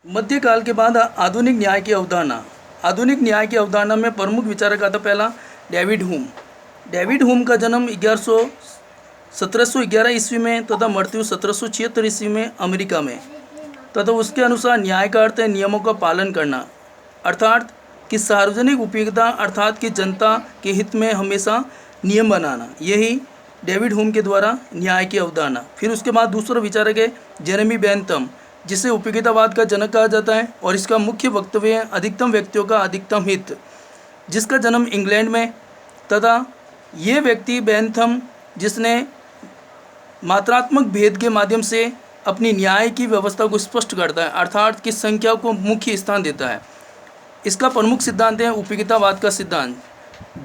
मध्यकाल के बाद आधुनिक न्याय की अवधारणा। आधुनिक न्याय की अवधारणा में प्रमुख विचारक आता पहला डेविड ह्यूम। डेविड ह्यूम का जन्म 1711 ईस्वी में तथा मृत्यु 1776 ईस्वी में अमेरिका में। तथा उसके अनुसार न्याय का अर्थ है नियमों का पालन करना, अर्थात कि सार्वजनिक उपयोगिता अर्थात कि जनता के हित में हमेशा नियम बनाना। यही डेविड ह्यूम के द्वारा न्याय की अवधारणा। फिर उसके बाद दूसरा विचारक है जेरेमी बेंथम, जिसे उपयोगितावाद का जनक कहा जाता है, और इसका मुख्य वक्तव्य है अधिकतम व्यक्तियों का अधिकतम हित, जिसका जन्म इंग्लैंड में। तथा ये व्यक्ति बेंथम, जिसने मात्रात्मक भेद के माध्यम से अपनी न्याय की व्यवस्था को स्पष्ट करता है, अर्थात कि संख्या को मुख्य स्थान देता है। इसका प्रमुख सिद्धांत है उपयोगितावाद का सिद्धांत,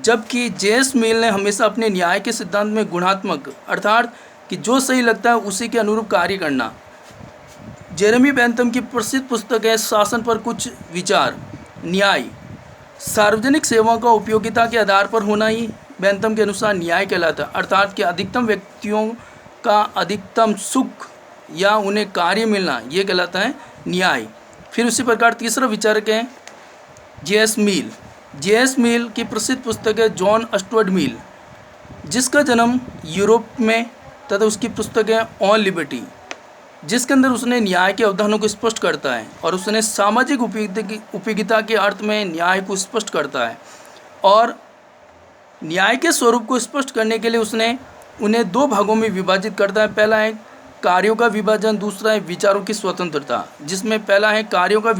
जबकि जेएस मिल ने हमेशा अपने न्याय के सिद्धांत में गुणात्मक, अर्थात कि जो सही लगता है उसी के अनुरूप कार्य करना। जेरेमी बेंथम की प्रसिद्ध पुस्तक है शासन पर कुछ विचार। न्याय सार्वजनिक सेवाओं का उपयोगिता के आधार पर होना ही बेंथम के अनुसार न्याय कहलाता है, अर्थात कि अधिकतम व्यक्तियों का अधिकतम सुख या उन्हें कार्य मिलना, ये कहलाता है न्याय। फिर उसी प्रकार तीसरा विचारक है जेएस मिल। जेएस मिल की प्रसिद्ध पुस्तक है जॉन स्टुअर्ट मिल, जिसका जन्म यूरोप में, तथा उसकी पुस्तक है ऑन लिबर्टी, जिसके अंदर उसने न्याय के अवधारणा को स्पष्ट करता है, और उसने सामाजिक उपयोगिता के अर्थ में न्याय को स्पष्ट करता है। और न्याय के स्वरूप को स्पष्ट करने के लिए उसने उन्हें दो भागों में विभाजित करता है। पहला है कार्यों का विभाजन, दूसरा है विचारों की स्वतंत्रता। जिसमें पहला है कार्यों का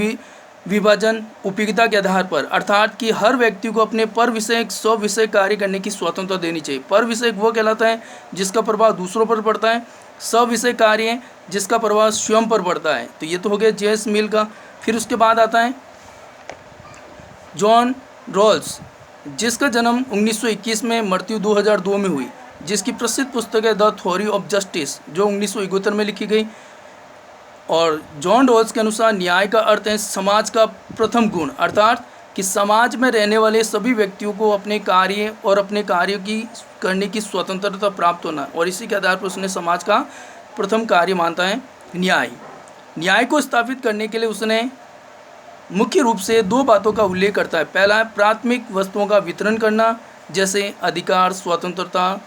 विभाजन उपयोगिता के आधार पर, अर्थात कि हर व्यक्ति को अपने पर विषय स्व विषय कार्य करने की स्वतंत्रता देनी चाहिए। पर विषय वो कहलाता है जिसका प्रभाव दूसरों पर पड़ता है, स्व विषय कार्य जिसका प्रभाव स्वयं पर पड़ता है। तो ये तो हो गया जेएस मिल का। फिर उसके बाद आता है जॉन रॉल्स, जिसका जन्म 1921 में, मृत्यु 2002 में हुई, जिसकी प्रसिद्ध पुस्तक है द थ्योरी ऑफ जस्टिस, जो 1971 में लिखी गई। और जॉन रॉल्स के अनुसार न्याय का अर्थ है समाज का प्रथम गुण, अर्थात कि समाज में रहने वाले सभी व्यक्तियों को अपने कार्य और अपने कार्यों की करने की स्वतंत्रता प्राप्त होना, और इसी के आधार पर उसने समाज का प्रथम कार्य मानता है न्याय। न्याय को स्थापित करने के लिए उसने मुख्य रूप से दो बातों का उल्लेख करता है। पहला है प्राथमिक वस्तुओं का वितरण करना, जैसे अधिकार, स्वतंत्रता,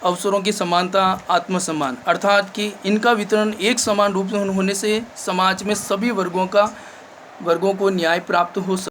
अवसरों की समानता, आत्मसम्मान, अर्थात कि इनका वितरण एक समान रूप से होने से समाज में सभी वर्गों को न्याय प्राप्त हो सकता है।